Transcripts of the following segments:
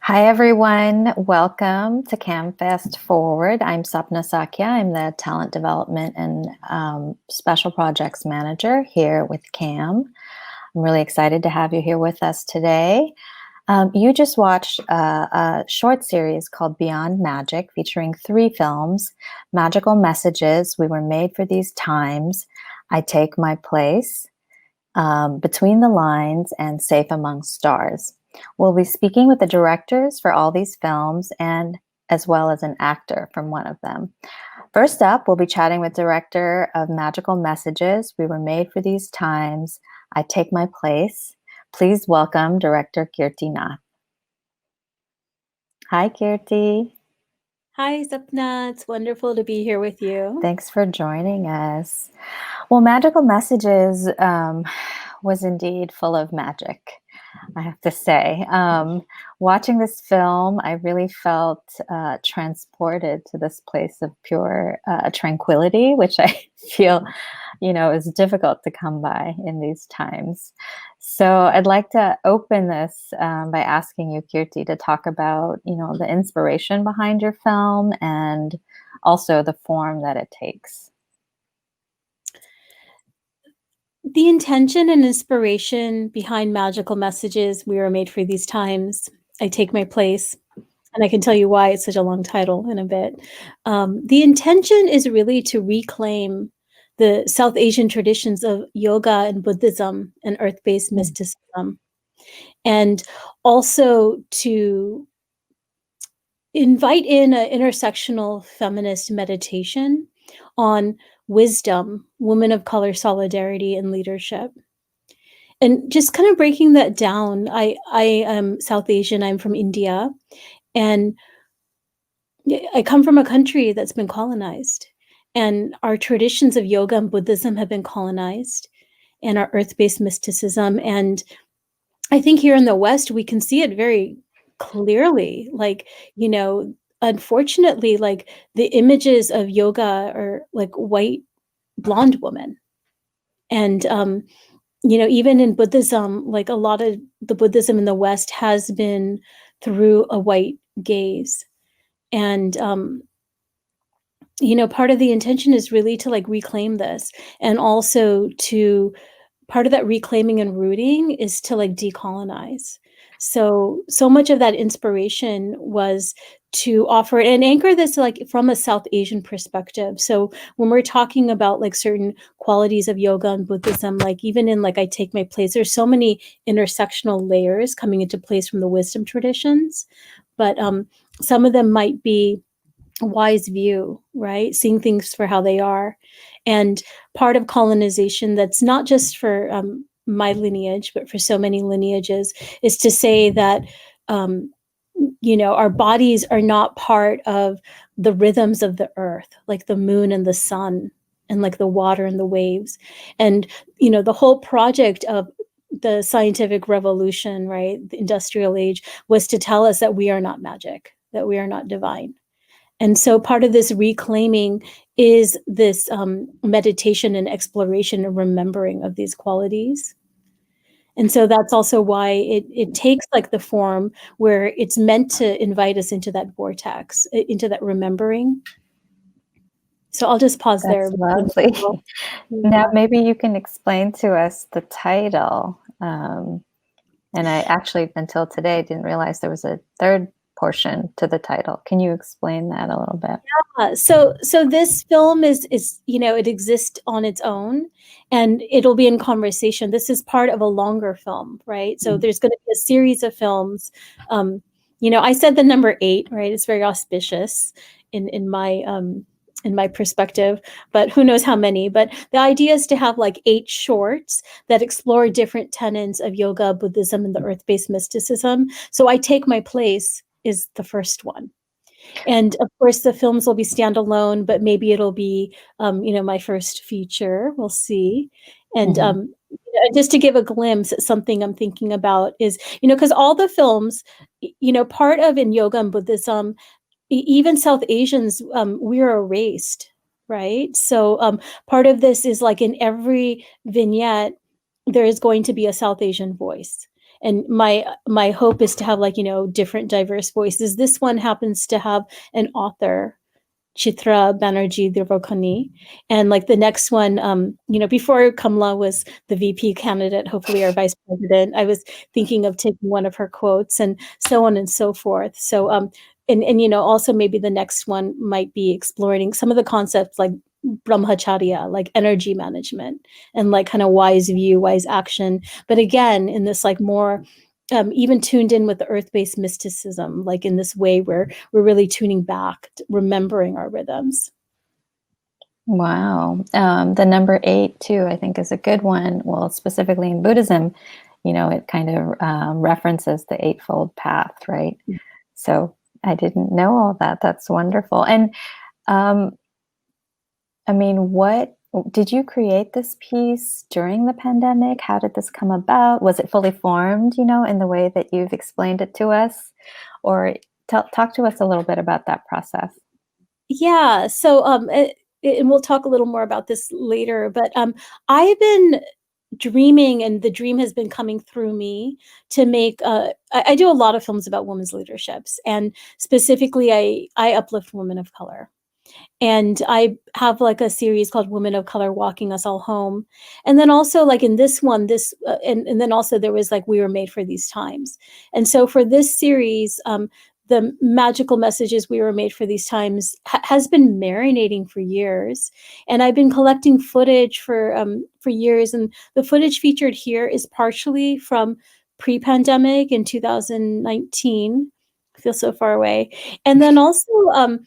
Hi, everyone. Welcome to CAAMFest FORWARD. I'm Sapana Sakya. I'm the Talent Development and Special Projects Manager here with CAAM. I'm really excited to have you here with us today. You just watched a short series called Beyond Magic, featuring 3 films: Magical Messages, We Were Made for These Times, I Take My Place, Between the Lines, and Safe Among Stars. We'll be speaking with the directors for all these films and as well as an actor from one of them. First up, we'll be chatting with director of Magical Messages, We Were Made for These Times, I Take My Place. Please welcome director Kirthi Nath. Hi, Kirthi. Hi, Sapna. It's wonderful to be here with you. Thanks for joining us. Well, Magical Messages was indeed full of magic, I have to say. Watching this film, I really felt transported to this place of pure tranquility, which I feel, is difficult to come by in these times. So I'd like to open this by asking you, Kirthi, to talk about, the inspiration behind your film and also the form that it takes. The intention and inspiration behind Magical Messages, We Were Made for These Times, I Take My Place, and I can tell you why it's such a long title in a bit. The intention is really to reclaim the South Asian traditions of yoga and Buddhism and earth-based mysticism, and also to invite in an intersectional feminist meditation on wisdom, women of color solidarity, and leadership. And just kind of breaking that down, I am South Asian, I'm from India, and I come from a country that's been colonized. And our traditions of yoga and Buddhism have been colonized, and our earth-based mysticism. And I think here in the West, we can see it very clearly. Unfortunately, like the images of yoga are like white blonde women. And, even in Buddhism, like a lot of the Buddhism in the West has been through a white gaze. And, part of the intention is really to like reclaim this, and also to part of that reclaiming and rooting is to like decolonize. So much of that inspiration was to offer and anchor this like from a South Asian perspective. So when we're talking about like certain qualities of yoga and Buddhism, like even in like I Take My Place, there's so many intersectional layers coming into place from the wisdom traditions. But some of them might be wise view, right? Seeing things for how they are. And part of colonization that's not just for my lineage, but for so many lineages, is to say that, our bodies are not part of the rhythms of the earth, like the moon and the sun, and like the water and the waves. And, the whole project of the scientific revolution, right, the industrial age, was to tell us that we are not magic, that we are not divine. And so part of this reclaiming is this meditation and exploration and remembering of these qualities. And so that's also why it takes like the form where it's meant to invite us into that vortex, into that remembering. So I'll just pause there. That's lovely. Now, maybe you can explain to us the title. And I actually, until today, didn't realize there was a third portion to the title. Can you explain that a little bit? Yeah. So this film is it exists on its own, and it'll be in conversation. This is part of a longer film, right? So there's going to be a series of films. I said the number 8, right? It's very auspicious in my perspective, but who knows how many. But the idea is to have like 8 shorts that explore different tenets of yoga, Buddhism, and the earth-based mysticism. So I Take My Place is the first one. And of course, the films will be standalone, but maybe it'll be, my first feature. We'll see. And just to give a glimpse at something I'm thinking about is, because all the films, part of in yoga and Buddhism, even South Asians, we're erased, right? So part of this is like in every vignette, there is going to be a South Asian voice. And my hope is to have like, different diverse voices. This one happens to have an author, Chitra Banerjee Dirvokani. And like the next one, before Kamala was the VP candidate, hopefully our vice president, I was thinking of taking one of her quotes and so on and so forth. So, and also maybe the next one might be exploring some of the concepts like brahmacharya, like energy management and like kind of wise view, wise action. But again, in this like more even tuned in with the earth-based mysticism, like in this way where we're really tuning back, remembering our rhythms. Wow. The number 8 too, I think is a good one. Well, specifically in Buddhism, it kind of references the Eightfold Path, right? So I didn't know all that. That's wonderful. And I mean, what did you create this piece during the pandemic? How did this come about? Was it fully formed, in the way that you've explained it to us? Or talk to us a little bit about that process. Yeah. So, and we'll talk a little more about this later, but I've been dreaming, and the dream has been coming through me to make, I do a lot of films about women's leaderships, and specifically I uplift women of color. And I have like a series called Women of Color Walking Us All Home. And then also like in this one, and then also there was like We Were Made for These Times. And so for this series, the magical messages We Were Made for These Times has been marinating for years. And I've been collecting footage for years. And the footage featured here is partially from pre-pandemic in 2019. I feel so far away. And then also,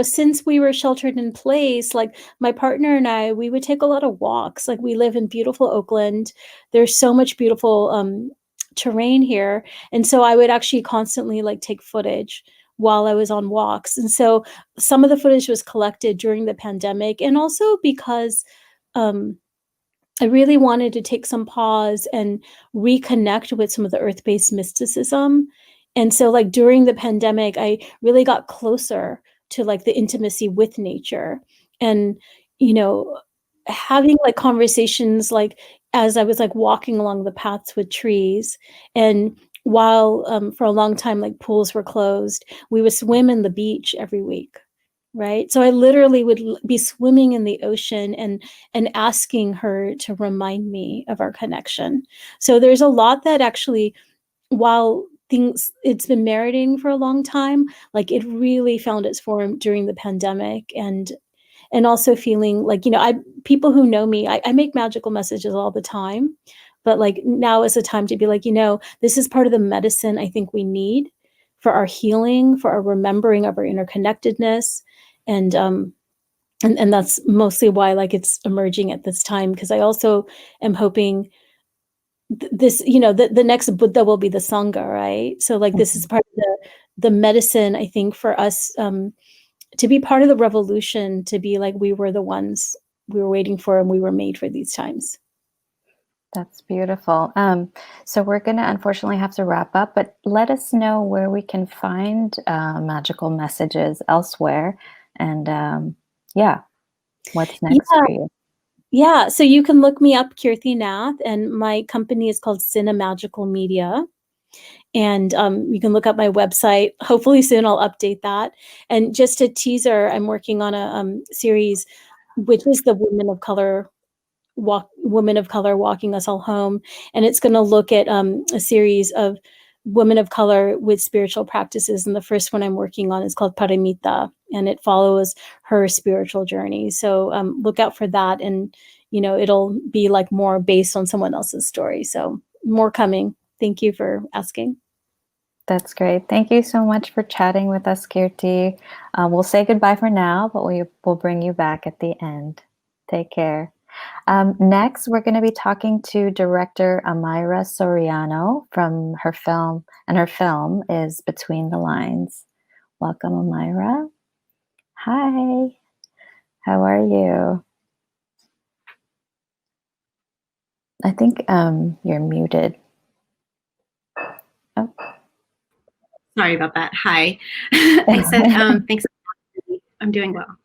since we were sheltered in place, like my partner and I, we would take a lot of walks. Like we live in beautiful Oakland. There's so much beautiful terrain here. And so I would actually constantly like take footage while I was on walks. And so some of the footage was collected during the pandemic. And also because I really wanted to take some pause and reconnect with some of the earth-based mysticism. And so like during the pandemic, I really got closer to like the intimacy with nature and, having like conversations, like as I was like walking along the paths with trees. And while for a long time, like pools were closed, we would swim in the beach every week. Right. So I literally would be swimming in the ocean and asking her to remind me of our connection. So there's a lot that actually, while it's been marinating for a long time, like it really found its form during the pandemic. And also feeling like, people who know me, I make magical messages all the time, but like now is the time to be like, this is part of the medicine I think we need for our healing, for our remembering of our interconnectedness. And that's mostly why like it's emerging at this time, because I also am hoping this, the next Buddha will be the Sangha, right? So like this is part of the medicine, I think, for us to be part of the revolution, to be like we were the ones we were waiting for and we were made for these times. That's beautiful. So we're going to unfortunately have to wrap up, but let us know where we can find magical messages elsewhere. And what's next for you? Yeah, so you can look me up, Kirthi Nath, and my company is called Cinemagical Media. And you can look up my website. Hopefully soon I'll update that. And just a teaser, I'm working on a series, which is the Women of Color Walking Us All Home. And it's going to look at a series of women of color with spiritual practices. And the first one I'm working on is called Paramita, and it follows her spiritual journey. So look out for that. And, it'll be like more based on someone else's story. So more coming. Thank you for asking. That's great. Thank you so much for chatting with us, Kirthi. We'll say goodbye for now, but we will bring you back at the end. Take care. Next, we're going to be talking to director Amyra Soriano from her film, and her film is Between the Lines. Welcome, Amyra. Hi. How are you? I think you're muted. Oh. Sorry about that. Hi. I said, thanks. I'm doing well.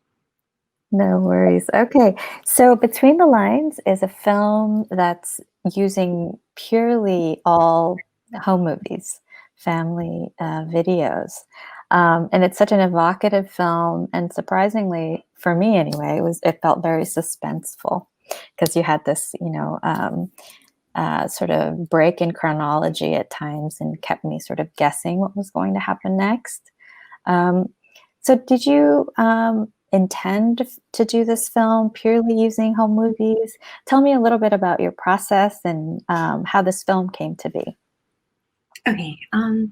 No worries. Okay. So Between the Lines is a film that's using purely all home movies, family videos. And it's such an evocative film, and surprisingly, for me anyway, it felt very suspenseful because you had this, sort of break in chronology at times and kept me sort of guessing what was going to happen next. So did you intend to do this film purely using home movies? Tell me a little bit about your process and how this film came to be. Okay,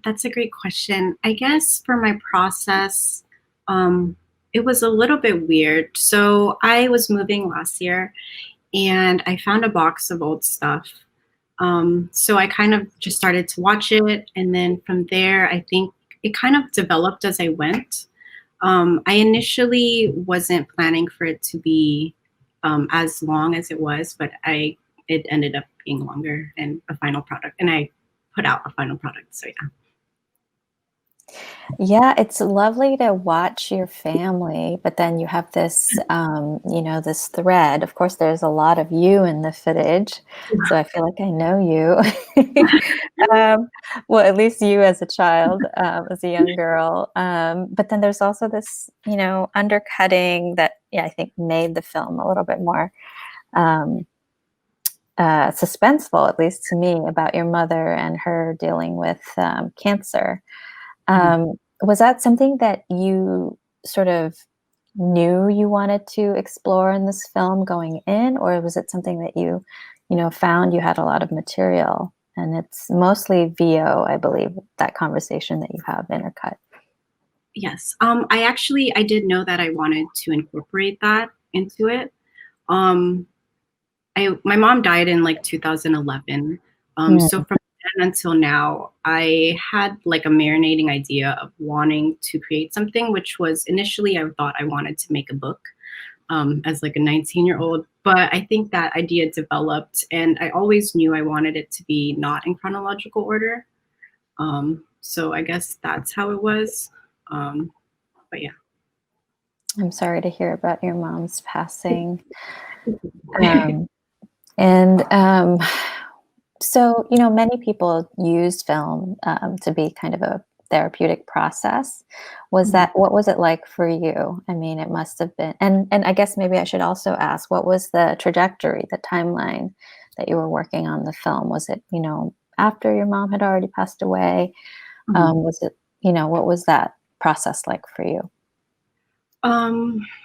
that's a great question. I guess for my process, it was a little bit weird. So I was moving last year and I found a box of old stuff. So I kind of just started to watch it. And then from there, I think it kind of developed as I went. I initially wasn't planning for it to be as long as it was, but it ended up being longer and a final product. And I put out a final product. So yeah. Yeah, it's lovely to watch your family, but then you have this, this thread. Of course, there's a lot of you in the footage, so I feel like I know you. Well, at least you as a child, as a young girl. But then there's also this, undercutting that, I think made the film a little bit more suspenseful, at least to me, about your mother and her dealing with cancer. Was that something that you sort of knew you wanted to explore in this film going in, or was it something that you found you had a lot of material? And it's mostly VO, I believe, that conversation that you have intercut. Yes. I did know that I wanted to incorporate that into it. My mom died in like 2011. So from then until now, I had like a marinating idea of wanting to create something, which was initially I thought I wanted to make a book as like a 19-year-old. But I think that idea developed, and I always knew I wanted it to be not in chronological order. So I guess that's how it was. But yeah. I'm sorry to hear about your mom's passing. And so, many people use film to be kind of a therapeutic process. What was it like for you? I mean, it must have been, and I guess maybe I should also ask, what was the trajectory, the timeline that you were working on the film? Was it, after your mom had already passed away? Was it, what was that process like for you?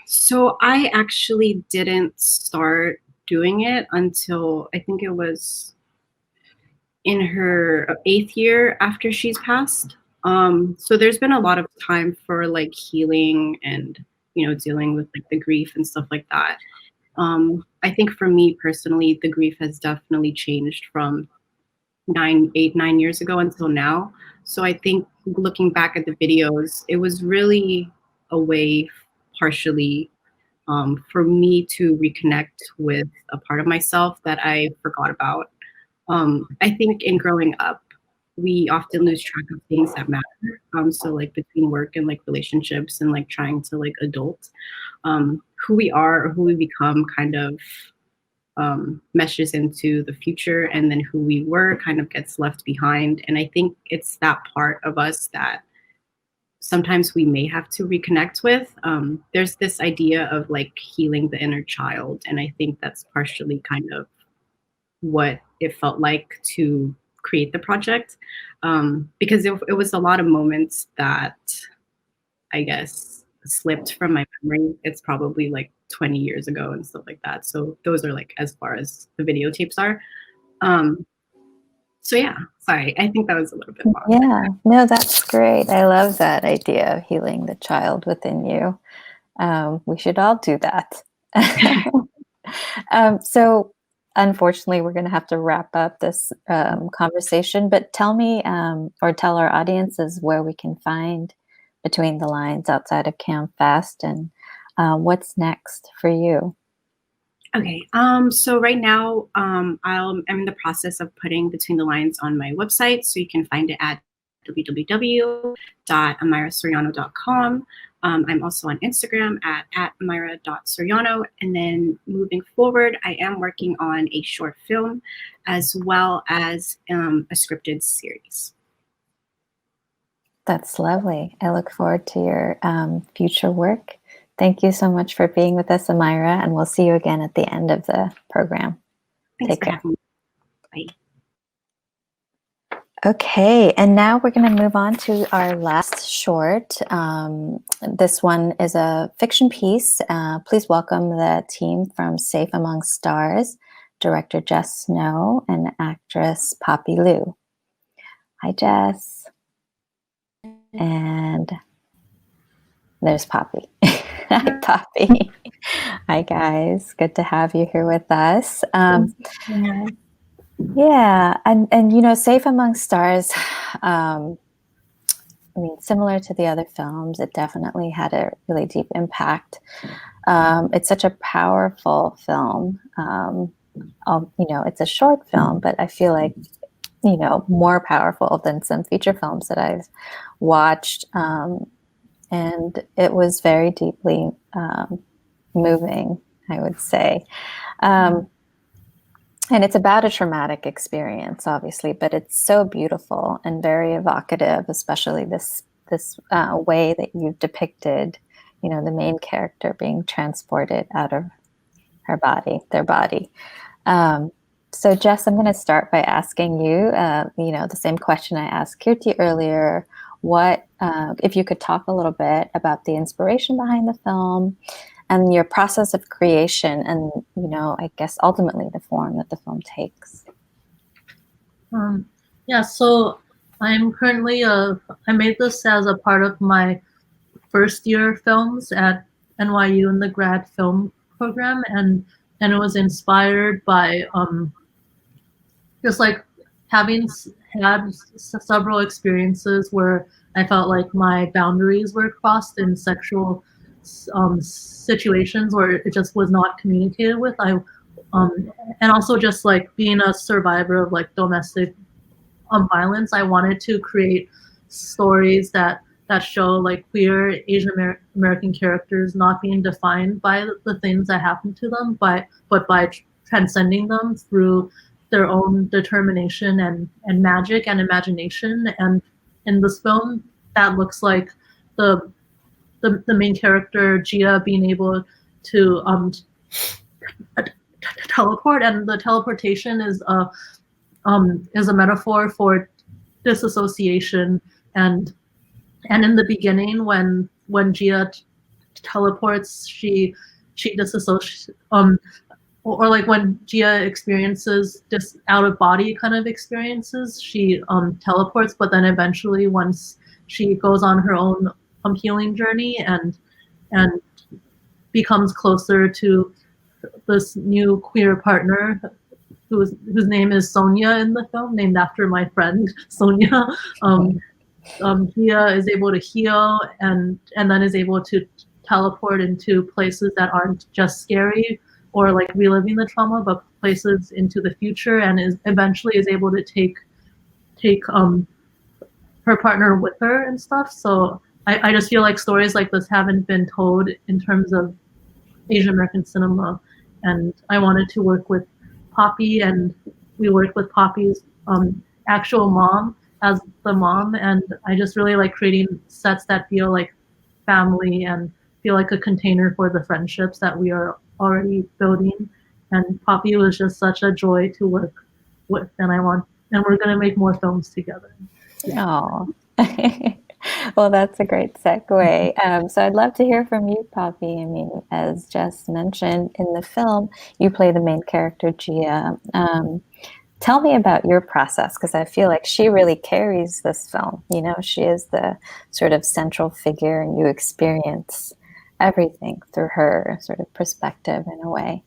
So I actually didn't start doing it until I think it was in her 8th year after she's passed. So there's been a lot of time for like healing and, dealing with like the grief and stuff like that. I think for me personally, the grief has definitely changed from 9 years ago until now. So I think looking back at the videos, it was really a way partially for me to reconnect with a part of myself that I forgot about. I think in growing up, we often lose track of things that matter. So like between work and like relationships and like trying to like adult, who we are or who we become kind of meshes into the future, and then who we were kind of gets left behind. And I think it's that part of us that sometimes we may have to reconnect with. There's this idea of like healing the inner child, and I think that's partially kind of what it felt like to create the project, because it was a lot of moments that I guess slipped from my memory. It's probably like 20 years ago and stuff like that. So those are like as far as the videotapes are. So yeah, sorry. I think that was a little bit long. Yeah, no, that's great. I love that idea of healing the child within you. We should all do that. So unfortunately, we're going to have to wrap up this conversation, but tell me or tell our audiences where we can find Between the Lines outside of CAAMFest, and what's next for you. Okay, so right now I'm in the process of putting Between the Lines on my website, so you can find it at www.amyrasoriano.com. I'm also on Instagram at amyra.soriano. And then moving forward, I am working on a short film as well as a scripted series. That's lovely. I look forward to your future work. Thank you so much for being with us, Amyra, and we'll see you again at the end of the program. Thanks Take for care. having me. Bye. Okay, and now we're going to move on to our last short. This one is a fiction piece. Please welcome the team from Safe Among Stars, director Jess Snow and actress Poppy Liu. Hi, Jess. And there's Poppy. Hi, Poppy. Hi, guys. Good to have you here with us. Yeah, and you know, Safe Among Stars, I mean, similar to the other films, it definitely had a really deep impact. It's such a powerful film. You know, it's a short film, but I feel like, you know, more powerful than some feature films that I've watched. And it was very deeply moving, I would say. And it's about a traumatic experience, obviously, but it's so beautiful and very evocative, especially this way that you've depicted, you know, the main character being transported out of their body. So Jess, I'm going to start by asking you, you know, the same question I asked Kirthi earlier. What, if you could talk a little bit about the inspiration behind the film and your process of creation and, you know, I guess ultimately the form that the film takes. Yeah, so I'm currently, I made this as a part of my first year films at NYU in the grad film program, and it was inspired by just like having had several experiences where I felt like my boundaries were crossed in sexual situations where it just was not communicated with. And also just like being a survivor of like domestic violence, I wanted to create stories that show like queer Asian American characters not being defined by the things that happen to them, but by transcending them through their own determination and magic and imagination. And in this film, that looks like the main character Gia being able to teleport, and the teleportation is a metaphor for disassociation. And in the beginning, when Gia teleports, she disassociates. Or like when Gia experiences just out of body kind of experiences, she teleports, but then eventually once she goes on her own healing journey and becomes closer to this new queer partner whose name is Sonia in the film, named after my friend Sonia. Gia is able to heal and then is able to teleport into places that aren't just scary or like reliving the trauma, but places into the future, and eventually is able to take her partner with her and stuff. So I just feel like stories like this haven't been told in terms of Asian American cinema, and I wanted to work with Poppy, and we worked with Poppy's actual mom as the mom, and I just really like creating sets that feel like family and feel like a container for the friendships that we are already building. And Poppy was just such a joy to work with, and we're gonna make more films together. Oh, well, that's a great segue. So I'd love to hear from you, Poppy. I mean, as Jess mentioned in the film, you play the main character, Gia. Tell me about your process, because I feel like she really carries this film. You know, she is the sort of central figure, and you experience everything through her sort of perspective in a way.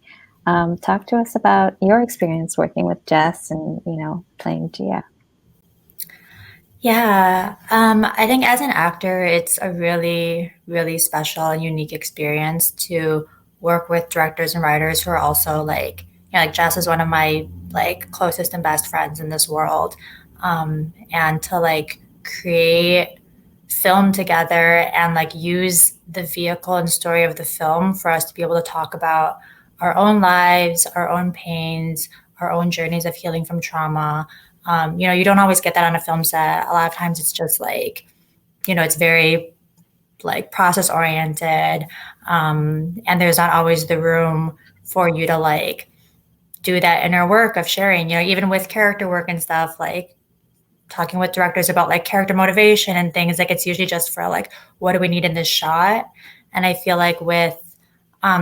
Talk to us about your experience working with Jess and, you know, playing Gia. Yeah, I think as an actor, it's a really, really special and unique experience to work with directors and writers who are also like, you know, like Jess is one of my like closest and best friends in this world. And to like create film together and like use the vehicle and story of the film for us to be able to talk about our own lives, our own pains, our own journeys of healing from trauma. You don't always get that on a film set. A lot of times it's just like, it's very like process oriented. And there's not always the room for you to like do that inner work of sharing, even with character work and stuff, like talking with directors about like character motivation and things. Like it's usually just for like, what do we need in this shot? And I feel like with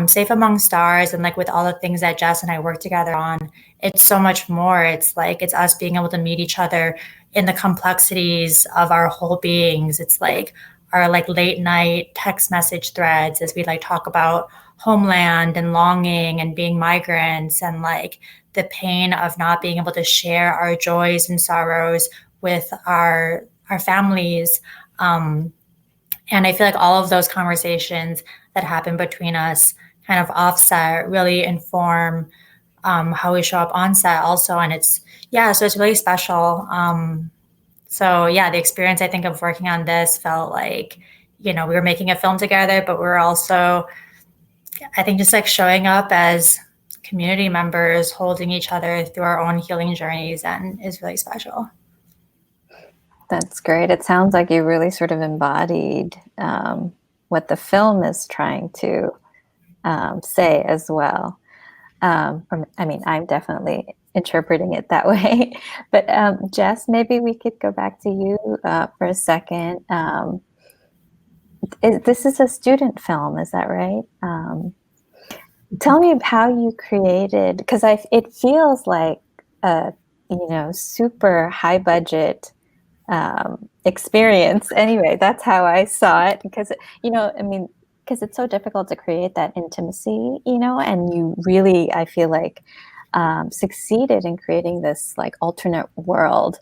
Safe Among Stars and like with all the things that Jess and I work together on, it's so much more. It's like, it's us being able to meet each other in the complexities of our whole beings. It's like our like late night text message threads as we like talk about homeland and longing and being migrants and like the pain of not being able to share our joys and sorrows with our families. And I feel like all of those conversations that happen between us kind of offset really inform how we show up on set also. And so it's really special. So yeah, the experience I think of working on this felt like, we were making a film together, but we were also, I think, just like showing up as community members, holding each other through our own healing journeys, and is really special. That's great. It sounds like you really sort of embodied what the film is trying to say as well. I'm definitely interpreting it that way. But Jess, maybe we could go back to you for a second. This is a student film, is that right? Tell me how you created, because it feels like a super high budget experience. Anyway, that's how I saw it, because because it's so difficult to create that intimacy, and you really, I feel like, succeeded in creating this like alternate world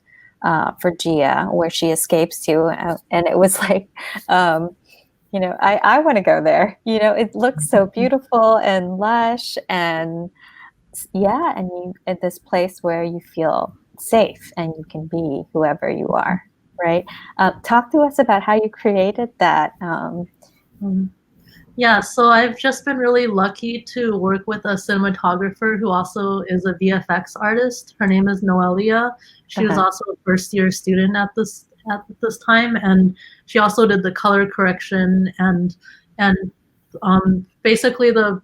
for Gia, where she escapes to, and it was like, I want to go there. It looks so beautiful and lush, and and you at this place where you feel safe and you can be whoever you are, right? Talk to us about how you created that. Yeah, so I've just been really lucky to work with a cinematographer who also is a VFX artist. Her name is Noelia. She was also a first-year student at this time, and she also did the color correction and basically the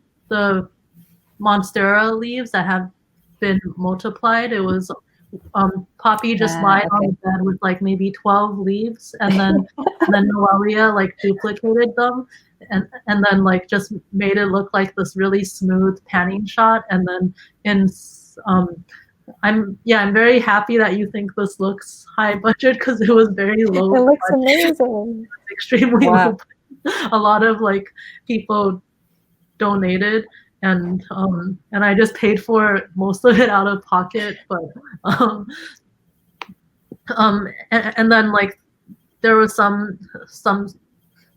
monstera leaves that have been multiplied. It was Poppy just lied on the bed with like maybe 12 leaves, and then Noelia like duplicated them and then like just made it look like this really smooth panning shot. And then I'm very happy that you think this looks high budget, because it was very low. It looks amazing. Extremely low. A lot of like people donated, and I just paid for most of it out of pocket. But and then like there was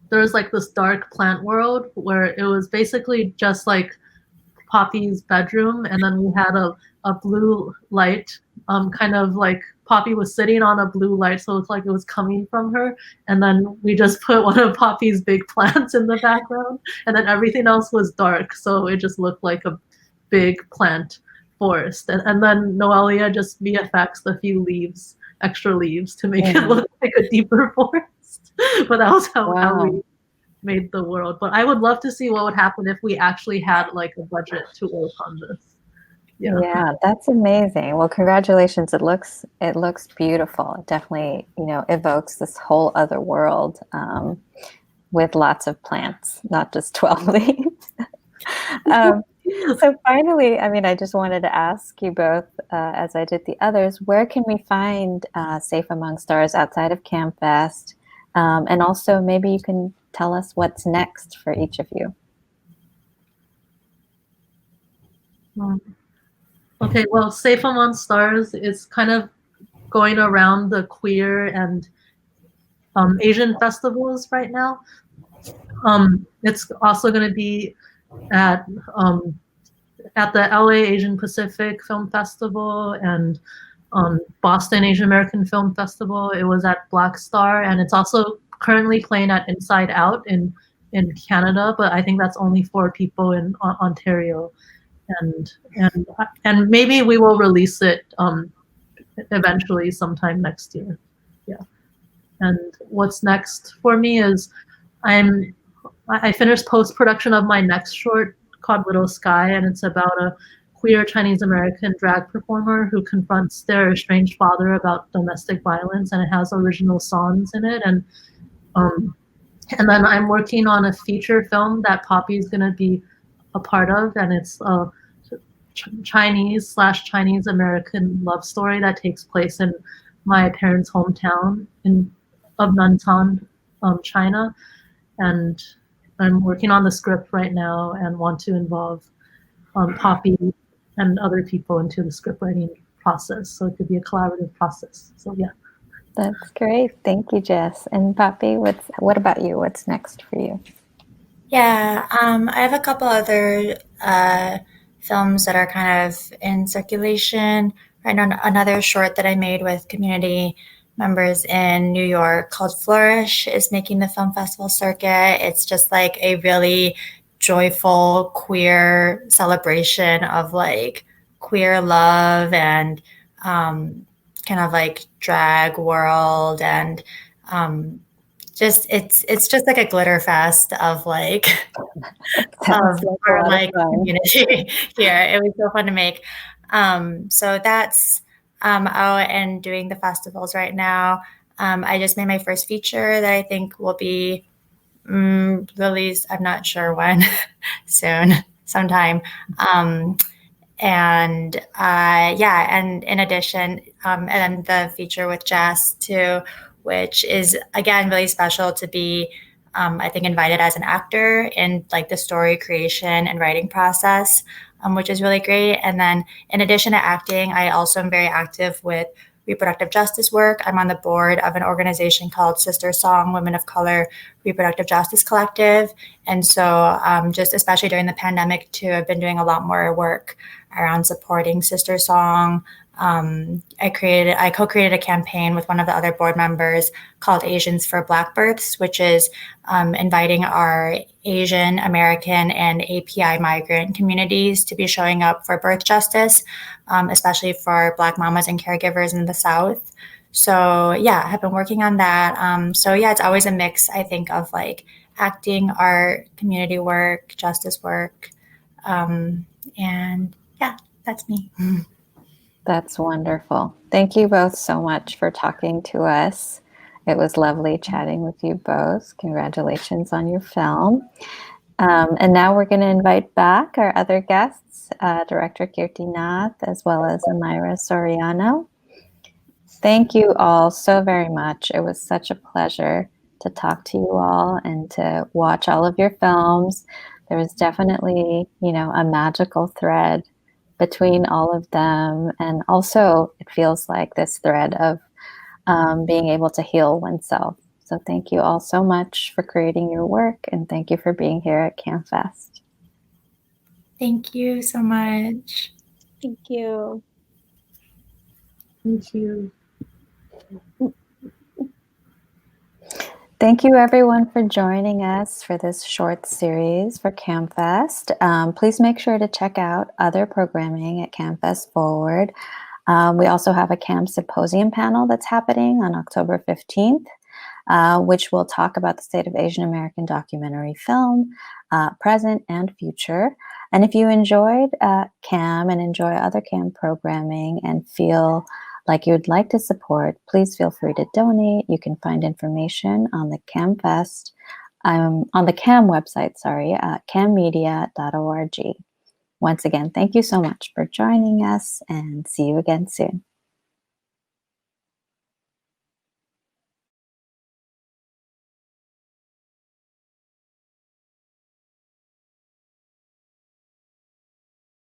there was like this dark plant world where it was basically just like Poppy's bedroom, and then we had a blue light, kind of like Poppy was sitting on a blue light, so it's like it was coming from her, and then we just put one of Poppy's big plants in the background, and then everything else was dark, so it just looked like a big plant forest. And then Noelia just VFX'd a few extra leaves to make it look like a deeper forest. But that was how we made the world. But I would love to see what would happen if we actually had like a budget to work on this. Yeah, that's amazing. Well, congratulations. It looks beautiful. It definitely, evokes this whole other world with lots of plants, not just 12 leaves. So finally, I just wanted to ask you both, as I did the others, where can we find Safe Among Stars outside of CAAMFest? And also maybe you can tell us what's next for each of you. Okay, well, Safe Among Stars is kind of going around the queer and Asian festivals right now. It's also going to be at the LA Asian Pacific Film Festival, and Boston Asian American Film Festival. It was at Black Star, and it's also currently playing at Inside Out in Canada, but I think that's only for people in Ontario, and maybe we will release it eventually sometime next year. Yeah. And what's next for me is I finished post-production of my next short called Little Sky, and it's about a queer Chinese American drag performer who confronts their estranged father about domestic violence, and it has original songs in it. And then I'm working on a feature film that Poppy's gonna be a part of, and it's a Chinese/Chinese American love story that takes place in my parents' hometown of Nantan, China. And I'm working on the script right now and want to involve Poppy and other people into the script writing process, so it could be a collaborative process. So yeah. That's great. Thank you, Jess. And Poppy, what about you? What's next for you? Yeah, I have a couple other films that are kind of in circulation right now. Another short that I made with community members in New York called Flourish is making the film festival circuit. It's just like a really joyful queer celebration of like queer love and kind of like drag world, and just it's just like a glitter fest of like Sounds of like a our lot of like fun. community here. It was so fun to make. So that's out and doing the festivals right now. I just made my first feature that I think will be released. I'm not sure when, soon, sometime. And in addition, and then the feature with Jess too, which is again really special to be, I think, invited as an actor in like the story creation and writing process, which is really great. And then in addition to acting, I also am very active with reproductive justice work. I'm on the board of an organization called Sister Song Women of Color Reproductive Justice Collective. And so just especially during the pandemic too, I've been doing a lot more work around supporting Sister Song. I co-created a campaign with one of the other board members called Asians for Black Births, which is inviting our Asian American and API migrant communities to be showing up for birth justice, especially for Black mamas and caregivers in the South. So yeah, I have been working on that. So yeah, it's always a mix, I think, of like acting, art, community work, justice work. And yeah, that's me. That's wonderful. Thank you both so much for talking to us. It was lovely chatting with you both. Congratulations on your film. And now we're going to invite back our other guests, Director Kirthi Nath, as well as Amyra Soriano. Thank you all so very much. It was such a pleasure to talk to you all and to watch all of your films. There was definitely, a magical thread between all of them. And also it feels like this thread of being able to heal oneself. So thank you all so much for creating your work, and thank you for being here at CAAMFest. Thank you so much. Thank you. Thank you. Thank you everyone for joining us for this short series for CAAMFest. Please make sure to check out other programming at CAAMFest Forward. We also have a CAAM symposium panel that's happening on October 15th, which will talk about the state of Asian American documentary film, present and future. And if you enjoyed CAAM and enjoy other CAAM programming and feel like you would like to support, please feel free to donate. You can find information on the CAAMFest, on the CAAM website, at caammedia.org. Once again, thank you so much for joining us, and see you again soon.